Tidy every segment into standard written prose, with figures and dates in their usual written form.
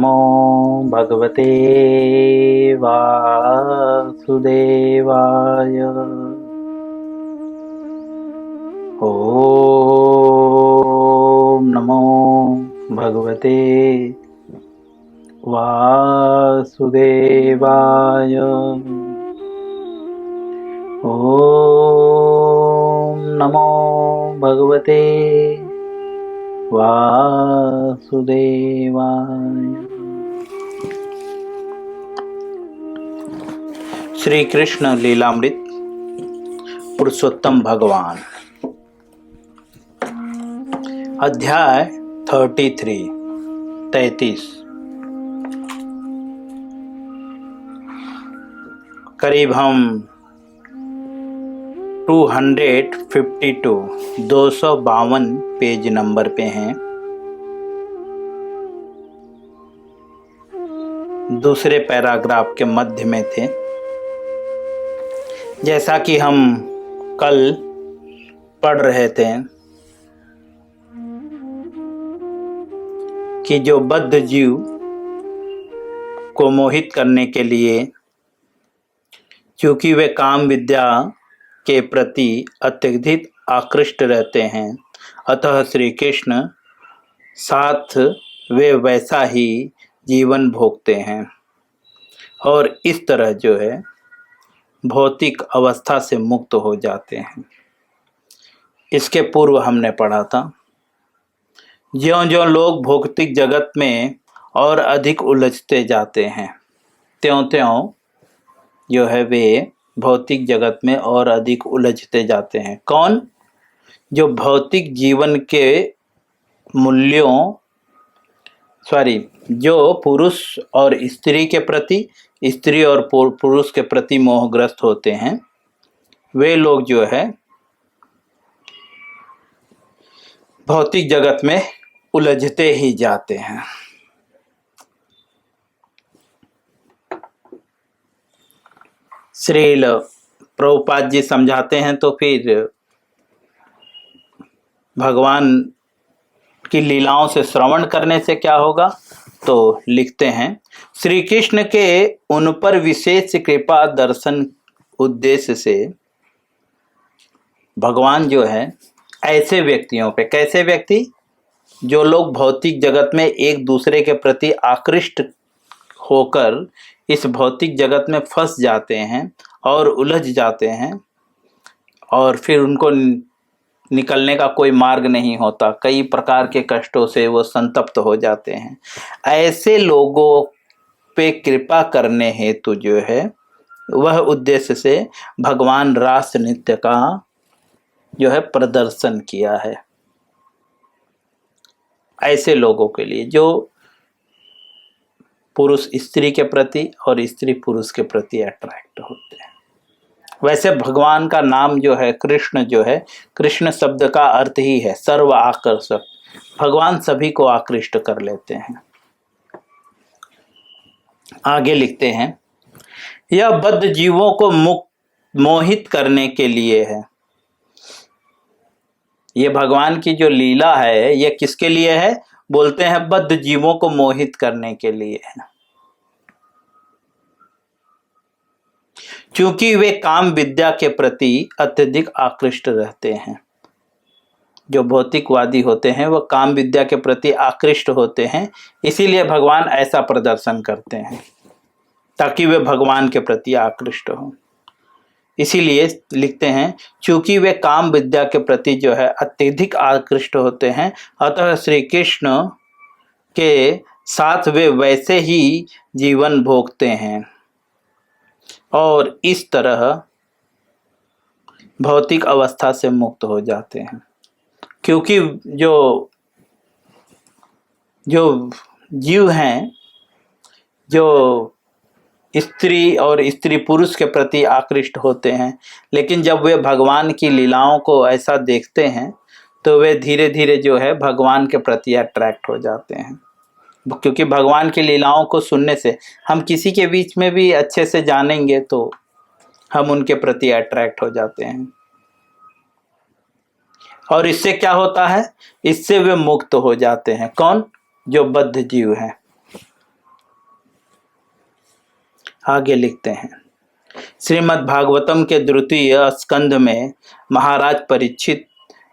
नमो भगवते वासुदेवाय। ओम नमो भगवते वासुदेवाय। ओम नमो भगवते वासुदेवाय। श्री कृष्ण लीलामृत पुरुषोत्तम भगवान, अध्याय 33। करीब हम 252 पेज नंबर पे हैं। दूसरे पैराग्राफ के मध्य में थे। जैसा कि हम कल पढ़ रहे थे कि जो बद्ध जीव को मोहित करने के लिए, चूंकि वे काम विद्या के प्रति अत्यधिक आकृष्ट रहते हैं, अतः श्री कृष्ण साथ वे वैसा ही जीवन भोगते हैं और इस तरह जो है भौतिक अवस्था से मुक्त हो जाते हैं। इसके पूर्व हमने पढ़ा था, ज्यों-ज्यों लोग भौतिक जगत में और अधिक उलझते जाते हैं, त्यों-त्यों जो है वे भौतिक जगत में और अधिक उलझते जाते हैं। कौन? जो भौतिक जीवन के मूल्यों जो पुरुष और स्त्री के प्रति, स्त्री और पुरुष के प्रति मोहग्रस्त होते हैं, वे लोग जो है भौतिक जगत में उलझते ही जाते हैं। श्रील प्रभुपाद जी समझाते हैं तो फिर भगवान की लीलाओं से श्रवण करने से क्या होगा, तो लिखते हैं, श्री कृष्ण के उन पर विशेष कृपा दर्शन उद्देश्य से भगवान जो है ऐसे व्यक्तियों पे, कैसे व्यक्ति? जो लोग भौतिक जगत में एक दूसरे के प्रति आकृष्ट होकर इस भौतिक जगत में फंस जाते हैं और उलझ जाते हैं और फिर उनको निकलने का कोई मार्ग नहीं होता, कई प्रकार के कष्टों से वो संतप्त हो जाते हैं। ऐसे लोगों पे कृपा करने हेतु जो है वह उद्देश्य से भगवान रास नृत्य का जो है प्रदर्शन किया है। ऐसे लोगों के लिए जो पुरुष स्त्री के प्रति और स्त्री पुरुष के प्रति अट्रैक्ट होते हैं। वैसे भगवान का नाम जो है कृष्ण, जो है कृष्ण शब्द का अर्थ ही है सर्व आकर्षक। भगवान सभी को आकृष्ट कर लेते हैं। आगे लिखते हैं, यह बद्ध जीवों को मोहित करने के लिए है। ये भगवान की जो लीला है ये किसके लिए है? बोलते हैं बद्ध जीवों को मोहित करने के लिए है, क्योंकि वे काम विद्या के प्रति अत्यधिक आकृष्ट रहते हैं। जो भौतिकवादी होते हैं वह काम विद्या के प्रति आकृष्ट होते हैं, इसीलिए भगवान ऐसा प्रदर्शन करते हैं ताकि वे भगवान के प्रति आकृष्ट हों। इसीलिए लिखते हैं, चूंकि वे काम विद्या के प्रति जो है अत्यधिक आकृष्ट होते हैं, अतः श्री कृष्ण के साथ वे वैसे ही जीवन भोगते हैं और इस तरह भौतिक अवस्था से मुक्त हो जाते हैं। क्योंकि जो जीव हैं, जो स्त्री और स्त्री पुरुष के प्रति आकृष्ट होते हैं, लेकिन जब वे भगवान की लीलाओं को ऐसा देखते हैं तो वे धीरे धीरे जो है भगवान के प्रति अट्रैक्ट हो जाते हैं। क्योंकि भगवान की लीलाओं को सुनने से हम किसी के बीच में भी अच्छे से जानेंगे तो हम उनके प्रति अट्रैक्ट हो जाते हैं और इससे क्या होता है? इससे वे मुक्त हो जाते हैं। कौन? जो बद्ध जीव हैं। आगे लिखते हैं, श्रीमद् भागवतम के द्वितीय स्कंध में महाराज परीक्षित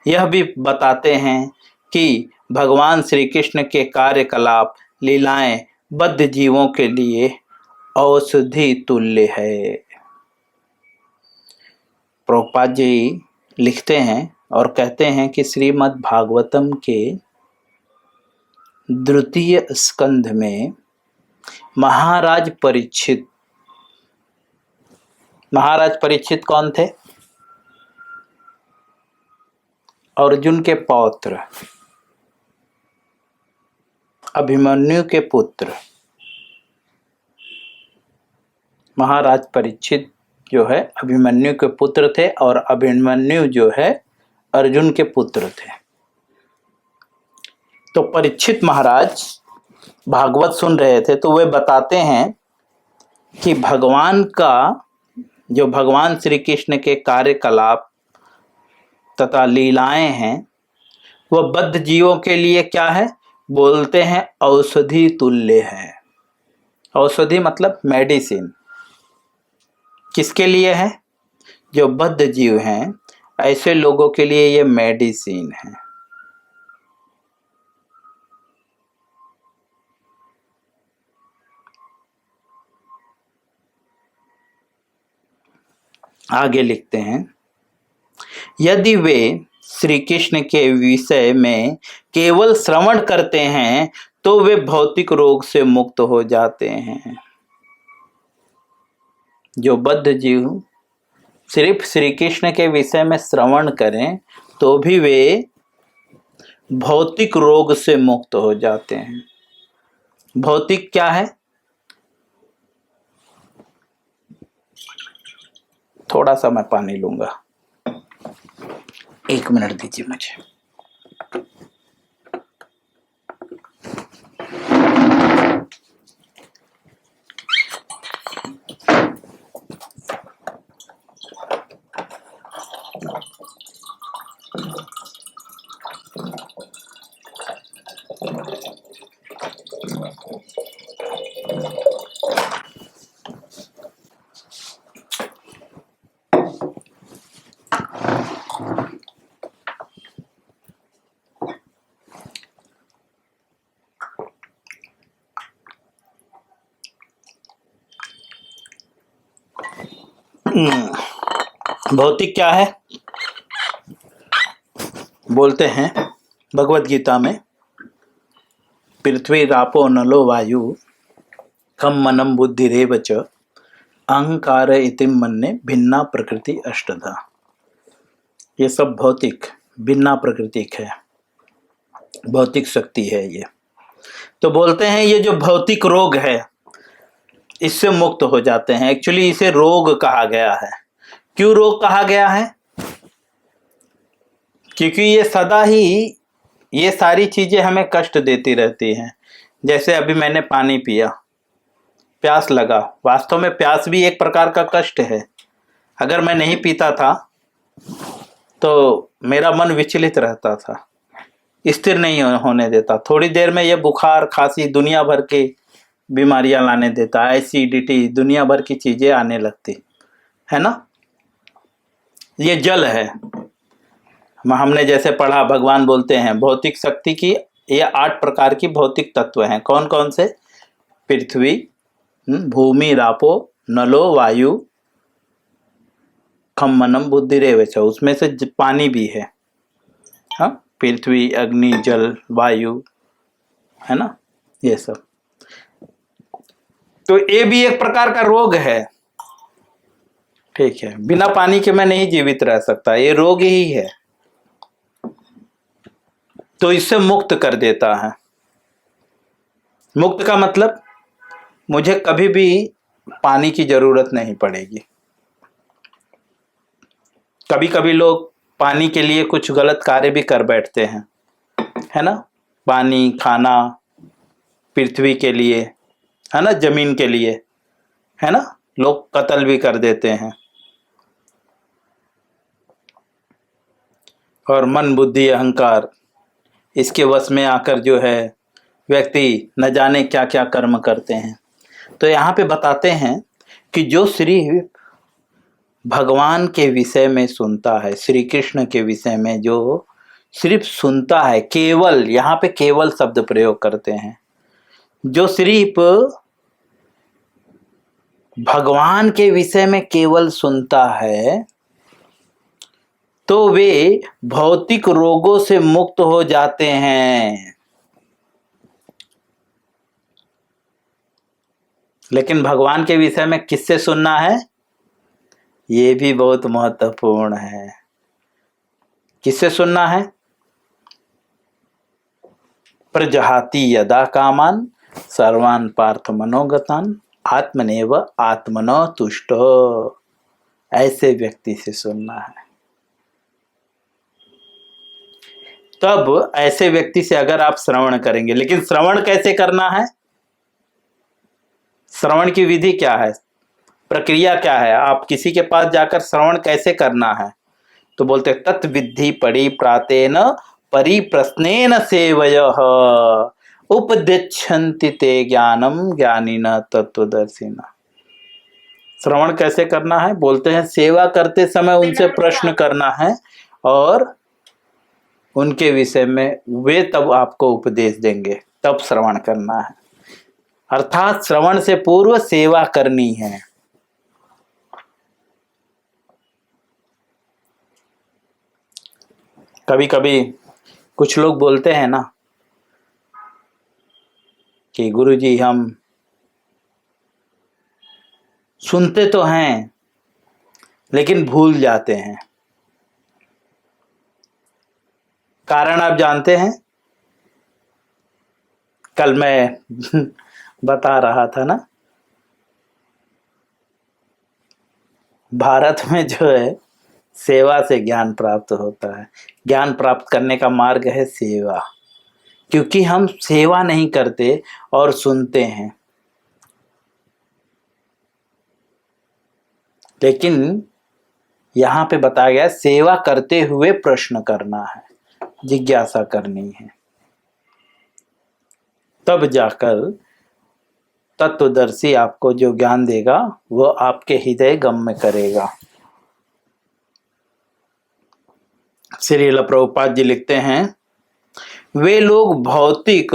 यह भी बताते हैं कि भगवान श्री कृष्ण के कार्यकलाप लीलाएं बद्ध जीवों के लिए औषधि तुल्य है। प्रभुपाद जी लिखते हैं और कहते हैं कि श्रीमद् भागवतम के द्वितीय स्कंध में महाराज परीक्षित कौन थे? अर्जुन के पौत्र, अभिमन्यु के पुत्र। महाराज परीक्षित जो है अभिमन्यु के पुत्र थे और अभिमन्यु जो है अर्जुन के पुत्र थे। तो परीक्षित महाराज भागवत सुन रहे थे तो वे बताते हैं कि भगवान श्री कृष्ण के कार्यकलाप तथा लीलाएं हैं वह बद्ध जीवों के लिए क्या है? बोलते हैं औषधि तुल्य है। औषधि मतलब मेडिसिन। किसके लिए है? जो बद्ध जीव हैं ऐसे लोगों के लिए ये मेडिसिन है। आगे लिखते हैं, यदि वे श्री कृष्ण के विषय में केवल श्रवण करते हैं तो वे भौतिक रोग से मुक्त हो जाते हैं। जो बद्ध जीव सिर्फ श्री कृष्ण के विषय में श्रवण करें तो भी वे भौतिक रोग से मुक्त हो जाते हैं। भौतिक क्या है? थोड़ा सा मैं पानी लूंगा, 1 मिनट दीजिए मुझे। भौतिक क्या है? बोलते हैं भगवत गीता में, पृथ्वी रापो नलो वायु खम मनम बुद्धिरेव च अहंकार इति मन्ये भिन्ना प्रकृति अष्टधा। ये सब भौतिक भिन्ना प्रकृतिक है, भौतिक शक्ति है ये। तो बोलते हैं ये जो भौतिक रोग है इससे मुक्त हो जाते हैं। एक्चुअली इसे रोग कहा गया है। क्यों रोग कहा गया है? क्योंकि ये सदा ही ये सारी चीजें हमें कष्ट देती रहती हैं। जैसे अभी मैंने पानी पिया, प्यास लगा, वास्तव में प्यास भी एक प्रकार का कष्ट है। अगर मैं नहीं पीता था तो मेरा मन विचलित रहता था, स्थिर नहीं होने देता। थोड़ी देर में ये बुखार खांसी दुनिया भर की बीमारियां लाने देता, एसिडिटी दुनिया भर की चीजें आने लगती है ना। ये जल है। हमने जैसे पढ़ा, भगवान बोलते हैं भौतिक शक्ति की ये 8 प्रकार की भौतिक तत्व हैं। कौन कौन से? पृथ्वी, भूमि रापो नलो वायु खम मनम बुद्धिरेव च। उसमें से पानी भी है, हाँ, पृथ्वी अग्नि जल वायु है ना, ये सब। तो ये भी एक प्रकार का रोग है, ठीक है। बिना पानी के मैं नहीं जीवित रह सकता, ये रोग ही है। तो इससे मुक्त कर देता है। मुक्त का मतलब मुझे कभी भी पानी की जरूरत नहीं पड़ेगी। कभी कभी लोग पानी के लिए कुछ गलत कार्य भी कर बैठते हैं, है ना। पानी, खाना, पृथ्वी के लिए, है ना, जमीन के लिए, है ना, लोग कत्ल भी कर देते हैं। और मन बुद्धि अहंकार इसके वश में आकर जो है व्यक्ति न जाने क्या क्या कर्म करते हैं। तो यहाँ पे बताते हैं कि जो सिर्फ भगवान के विषय में सुनता है, श्री कृष्ण के विषय में जो सिर्फ सुनता है, केवल, यहाँ पे केवल शब्द प्रयोग करते हैं, जो सिर्फ भगवान के विषय में केवल सुनता है, तो वे भौतिक रोगों से मुक्त हो जाते हैं। लेकिन भगवान के विषय में किससे सुनना है? ये भी बहुत महत्वपूर्ण है। किससे सुनना है? प्रजहाति यदा कामान सर्वान पार्थ मनोगतान आत्मनेव आत्मनो तुष्टो, ऐसे व्यक्ति से सुनना है। तब ऐसे व्यक्ति से अगर आप श्रवण करेंगे, लेकिन श्रवण कैसे करना है? श्रवण की विधि क्या है, प्रक्रिया क्या है? आप किसी के पास जाकर श्रवण कैसे करना है? तो बोलते तत् विद्धि पड़ी प्रातेन परिप्रश्नेन सेवयः उपदिच्छन्ति ते ज्ञानम ज्ञानिनः तत्वदर्शिनः। श्रवण कैसे करना है? बोलते हैं सेवा करते समय उनसे प्रश्न करना है और उनके विषय में वे तब आपको उपदेश देंगे, तब श्रवण करना है। अर्थात श्रवण से पूर्व सेवा करनी है। कभी कभी कुछ लोग बोलते हैं ना कि गुरुजी हम सुनते तो हैं लेकिन भूल जाते हैं। कारण आप जानते हैं? कल मैं बता रहा था ना, भारत में जो है सेवा से ज्ञान प्राप्त होता है। ज्ञान प्राप्त करने का मार्ग है सेवा, क्योंकि हम सेवा नहीं करते और सुनते हैं। लेकिन यहाँ पे बताया गया सेवा करते हुए प्रश्न करना है, जिज्ञासा करनी है, तब जाकर तत्वदर्शी आपको जो ज्ञान देगा वो आपके हृदय गम्य करेगा। श्रील प्रभुपाद जी लिखते हैं, वे लोग भौतिक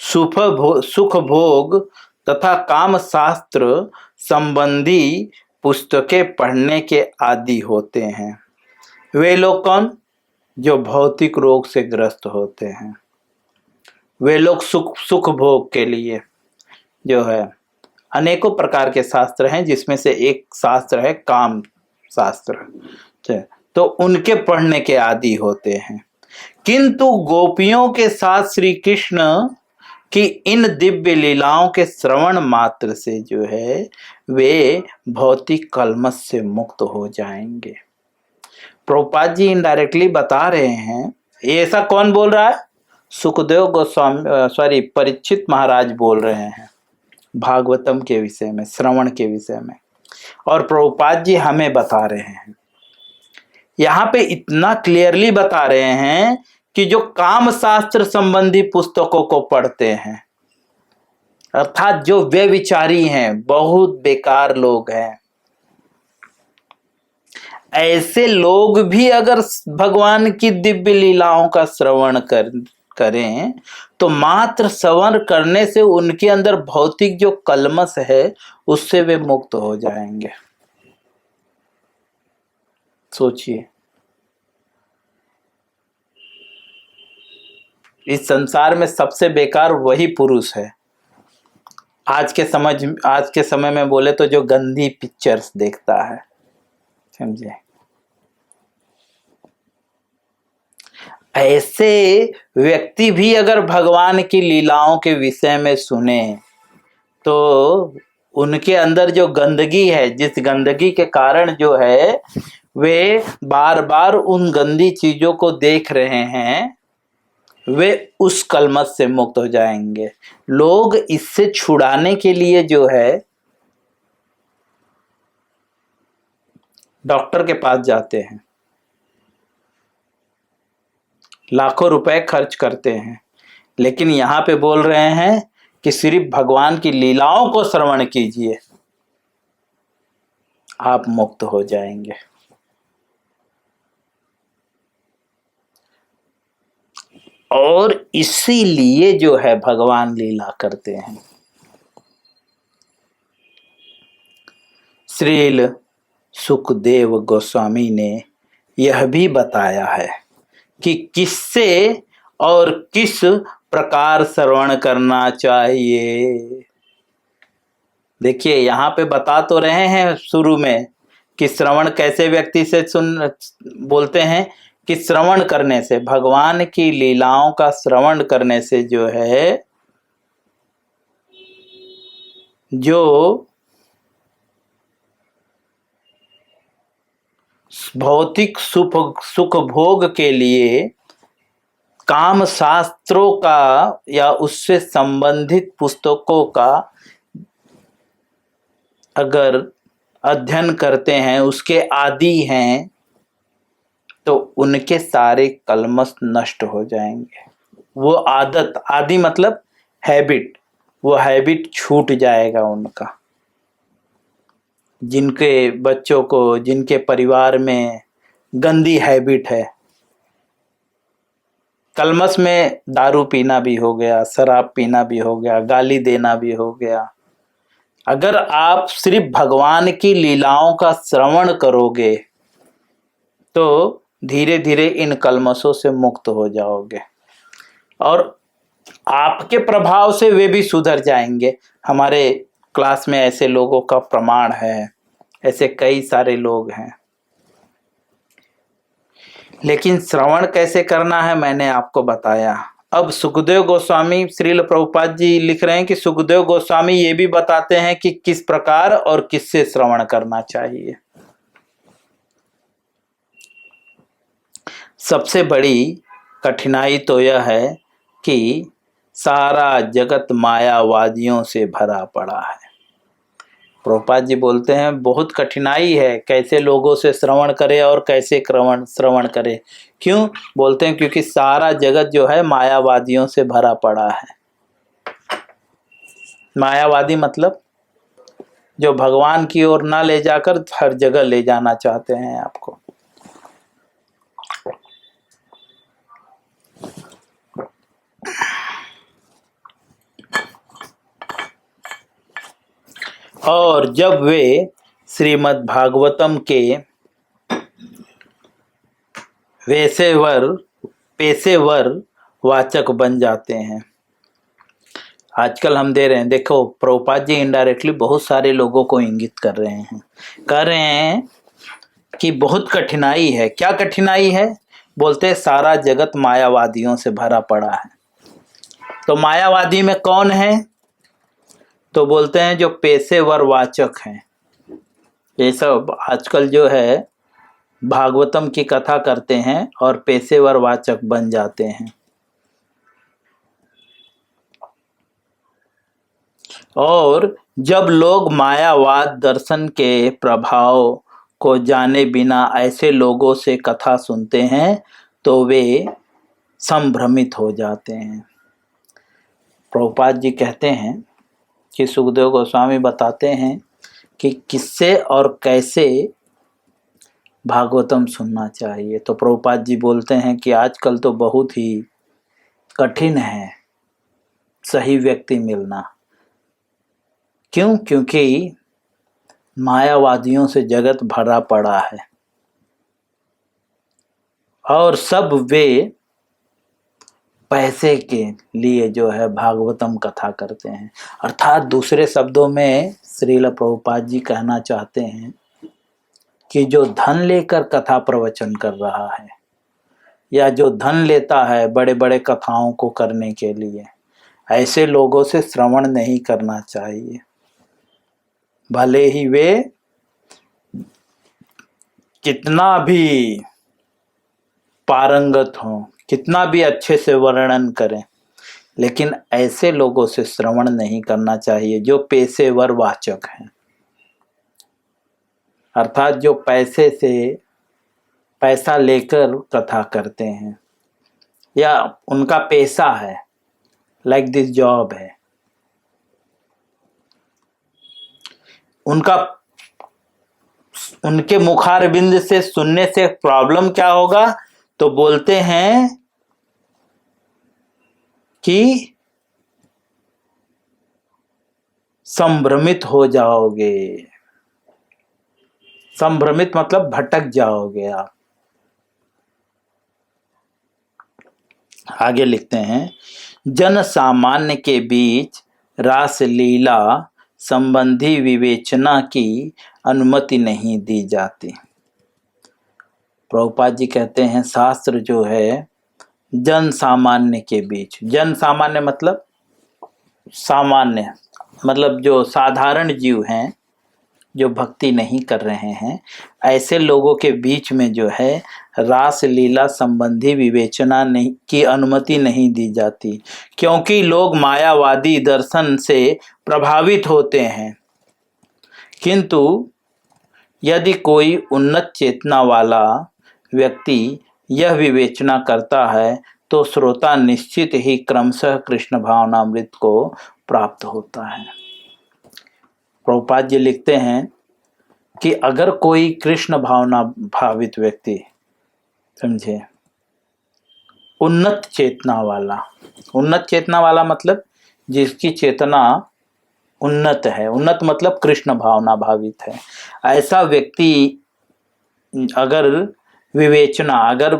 सुख भोग तथा काम शास्त्र संबंधी पुस्तकें पढ़ने के आदी होते हैं। वे लोग कौन? जो भौतिक रोग से ग्रस्त होते हैं। वे लोग सुख भोग के लिए जो है अनेकों प्रकार के शास्त्र हैं, जिसमें से एक शास्त्र है काम शास्त्र, तो उनके पढ़ने के आदी होते हैं। किंतु गोपियों के साथ श्री कृष्ण की इन दिव्य लीलाओं के श्रवण मात्र से जो है वे भौतिक कलमश से मुक्त हो जाएंगे। प्रभुपाद जी इनडायरेक्टली बता रहे हैं। ये ऐसा कौन बोल रहा है? सुखदेव गोस्वामी परीक्षित महाराज बोल रहे हैं भागवतम के विषय में, श्रवण के विषय में, और प्रभुपाद जी हमें बता रहे हैं। यहाँ पे इतना क्लियरली बता रहे हैं कि जो काम शास्त्र संबंधी पुस्तकों को पढ़ते हैं, अर्थात जो व्यभिचारी हैं, बहुत बेकार लोग हैं, ऐसे लोग भी अगर भगवान की दिव्य लीलाओं का श्रवण करें तो मात्र श्रवण करने से उनके अंदर भौतिक जो कलमश है उससे वे मुक्त हो जाएंगे। सोचिए, इस संसार में सबसे बेकार वही पुरुष है। आज के समय में बोले तो जो गंदी पिक्चर्स देखता है, समझे? ऐसे व्यक्ति भी अगर भगवान की लीलाओं के विषय में सुने तो उनके अंदर जो गंदगी है, जिस गंदगी के कारण जो है वे बार बार उन गंदी चीजों को देख रहे हैं, वे उस कलमश से मुक्त हो जाएंगे। लोग इससे छुड़ाने के लिए जो है डॉक्टर के पास जाते हैं, लाखों रुपए खर्च करते हैं, लेकिन यहाँ पे बोल रहे हैं कि सिर्फ भगवान की लीलाओं को श्रवण कीजिए, आप मुक्त हो जाएंगे। और इसीलिए जो है भगवान लीला करते हैं। श्रील सुखदेव गोस्वामी ने यह भी बताया है कि किससे और किस प्रकार श्रवण करना चाहिए। देखिए यहाँ पे बता तो रहे हैं शुरू में कि श्रवण कैसे व्यक्ति से बोलते हैं कि श्रवण करने से, भगवान की लीलाओं का श्रवण करने से जो है, जो भौतिक सुख भोग के लिए काम शास्त्रों का या उससे संबंधित पुस्तकों का अगर अध्ययन करते हैं, उसके आदी हैं, तो उनके सारे कलमश नष्ट हो जाएंगे। वो आदत, आदि मतलब हैबिट, वो हैबिट छूट जाएगा उनका। जिनके बच्चों को, जिनके परिवार में गंदी हैबिट है, कलमश में दारू पीना भी हो गया, शराब पीना भी हो गया, गाली देना भी हो गया, अगर आप सिर्फ भगवान की लीलाओं का श्रवण करोगे तो धीरे धीरे इन कलमशों से मुक्त हो जाओगे और आपके प्रभाव से वे भी सुधर जाएंगे। हमारे क्लास में ऐसे लोगों का प्रमाण है, ऐसे कई सारे लोग हैं। लेकिन श्रवण कैसे करना है मैंने आपको बताया। अब सुखदेव गोस्वामी, श्रील प्रभुपाद जी लिख रहे हैं कि सुखदेव गोस्वामी ये भी बताते हैं कि किस प्रकार और किससे श्रवण करना चाहिए। सबसे बड़ी कठिनाई तो यह है कि सारा जगत मायावादियों से भरा पड़ा है। प्रभुपाद जी बोलते हैं बहुत कठिनाई है, कैसे लोगों से श्रवण करे और कैसे श्रवण करे। क्यों बोलते हैं? क्योंकि सारा जगत जो है मायावादियों से भरा पड़ा है। मायावादी मतलब जो भगवान की ओर ना ले जाकर हर जगह ले जाना चाहते हैं आपको। और जब वे श्रीमद् भागवतम के पेशेवर वाचक बन जाते हैं, आजकल हम दे रहे हैं, देखो प्रभुपाद जी इनडायरेक्टली बहुत सारे लोगों को इंगित कर रहे हैं, कह रहे हैं कि बहुत कठिनाई है। क्या कठिनाई है? बोलते हैं सारा जगत मायावादियों से भरा पड़ा है। तो मायावादी में कौन है? तो बोलते हैं जो पेशेवर वाचक हैं। ये सब आजकल जो है भागवतम की कथा करते हैं और पेशेवर वाचक बन जाते हैं। और जब लोग मायावाद दर्शन के प्रभाव को जाने बिना ऐसे लोगों से कथा सुनते हैं तो वे संभ्रमित हो जाते हैं। प्रभुपाद जी कहते हैं कि सुखदेव गोस्वामी बताते हैं कि किससे और कैसे भागवतम सुनना चाहिए। तो प्रभुपाद जी बोलते हैं कि आजकल तो बहुत ही कठिन है सही व्यक्ति मिलना। क्यों? क्योंकि मायावादियों से जगत भरा पड़ा है और सब वे पैसे के लिए जो है भागवतम कथा करते हैं। अर्थात दूसरे शब्दों में श्रील प्रभुपाद जी कहना चाहते हैं कि जो धन लेकर कथा प्रवचन कर रहा है या जो धन लेता है बड़े बड़े कथाओं को करने के लिए, ऐसे लोगों से श्रवण नहीं करना चाहिए। भले ही वे कितना भी पारंगत हों, कितना भी अच्छे से वर्णन करें, लेकिन ऐसे लोगों से श्रवण नहीं करना चाहिए जो पेशेवर वाचक हैं। अर्थात जो पैसा लेकर कथा करते हैं या उनका पेशा है, लाइक दिस जॉब है, उनका उनके मुखारबिंद से सुनने से प्रॉब्लम क्या होगा, तो बोलते हैं कि संभ्रमित हो जाओगे। संभ्रमित मतलब भटक जाओगे आप। आगे लिखते हैं, जन सामान्य के बीच रास लीला संबंधी विवेचना की अनुमति नहीं दी जाती। प्रभुपाद जी कहते हैं शास्त्र जो है जन सामान्य के बीच, जन सामान्य मतलब सामान्य मतलब जो साधारण जीव हैं, जो भक्ति नहीं कर रहे हैं, ऐसे लोगों के बीच में जो है रास लीला संबंधी विवेचना नहीं की अनुमति नहीं दी जाती, क्योंकि लोग मायावादी दर्शन से प्रभावित होते हैं। किंतु यदि कोई उन्नत चेतना वाला व्यक्ति यह विवेचना करता है तो श्रोता निश्चित ही क्रमशः कृष्ण भावनामृत को प्राप्त होता है। प्रभुपाद जी लिखते हैं कि अगर कोई कृष्ण भावना भावित व्यक्ति, समझे, उन्नत चेतना वाला मतलब जिसकी चेतना उन्नत है, उन्नत मतलब कृष्ण भावना भावित है, ऐसा व्यक्ति अगर विवेचना अगर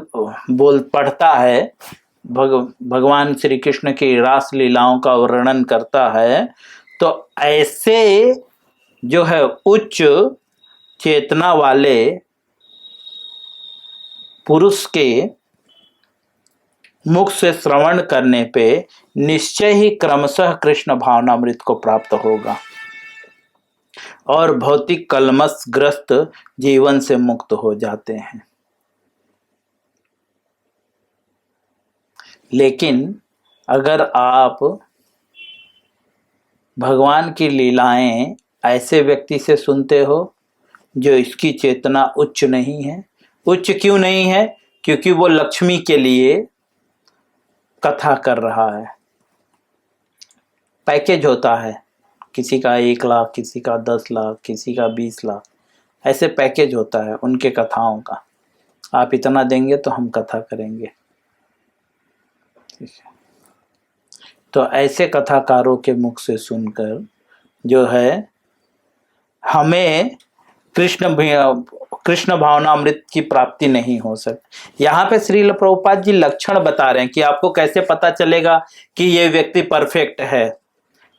पढ़ता है, भगवान श्री कृष्ण की रास लीलाओं का वर्णन करता है, तो ऐसे जो है उच्च चेतना वाले पुरुष के मुख से श्रवण करने पे निश्चय ही क्रमशः कृष्ण भावनामृत को प्राप्त होगा और भौतिक कलमशग्रस्त जीवन से मुक्त हो जाते हैं। लेकिन अगर आप भगवान की लीलाएं ऐसे व्यक्ति से सुनते हो जो इसकी चेतना उच्च नहीं है, उच्च क्यों नहीं है, क्योंकि वो लक्ष्मी के लिए कथा कर रहा है। पैकेज होता है, किसी का 1 लाख, किसी का 10 लाख, किसी का 20 लाख, ऐसे पैकेज होता है उनके कथाओं का। आप इतना देंगे तो हम कथा करेंगे, ठीक है। तो ऐसे कथाकारों के मुख से सुनकर जो है हमें कृष्ण भावनामृत की प्राप्ति नहीं हो सकती। यहाँ पे श्रील प्रभुपाद जी लक्षण बता रहे हैं कि आपको कैसे पता चलेगा कि ये व्यक्ति परफेक्ट है,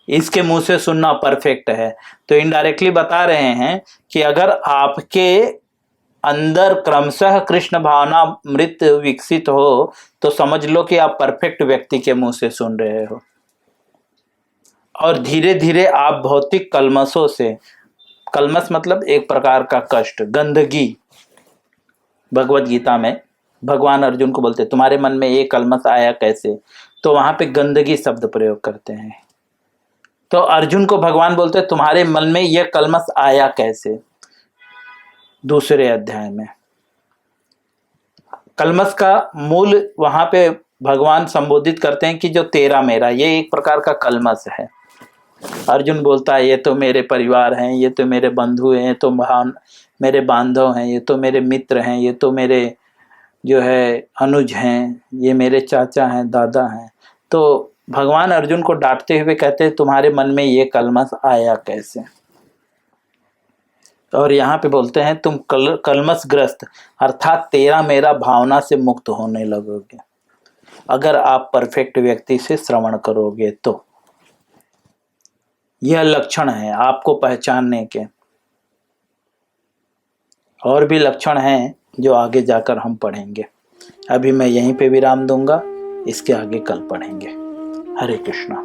इसके मुंह से सुनना परफेक्ट है। तो इनडायरेक्टली बता रहे हैं कि अगर आपके अंदर क्रमशः कृष्ण भावनामृत विकसित हो तो समझ लो कि आप परफेक्ट व्यक्ति के मुंह से सुन रहे हो, और धीरे धीरे आप भौतिक कलमशों से, कलमश मतलब एक प्रकार का कष्ट, गंदगी, भगवत गीता में भगवान अर्जुन को बोलते तुम्हारे मन में ये कलमश आया कैसे, तो वहां पे गंदगी शब्द प्रयोग करते हैं। तो अर्जुन को भगवान बोलते तुम्हारे मन में ये कलमश आया कैसे, दूसरे अध्याय में। कलमश का मूल वहां पे भगवान संबोधित करते हैं कि जो तेरा मेरा, ये एक प्रकार का कलमश है। अर्जुन बोलता है ये तो मेरे परिवार हैं, ये तो मेरे बंधु हैं, ये तो मेरे बांधव हैं, ये तो मेरे मित्र हैं, ये तो मेरे जो है अनुज हैं, ये मेरे चाचा हैं, दादा हैं। तो भगवान अर्जुन को डांटते हुए कहते हैं तुम्हारे मन में ये कलमश आया कैसे। और यहाँ पे बोलते हैं तुम कलमशग्रस्त अर्थात तेरा मेरा भावना से मुक्त होने लगोगे अगर आप परफेक्ट व्यक्ति से श्रवण करोगे। तो यह लक्षण है आपको पहचानने के। और भी लक्षण हैं जो आगे जाकर हम पढ़ेंगे। अभी मैं यहीं पे विराम दूंगा, इसके आगे कल पढ़ेंगे। हरे कृष्णा।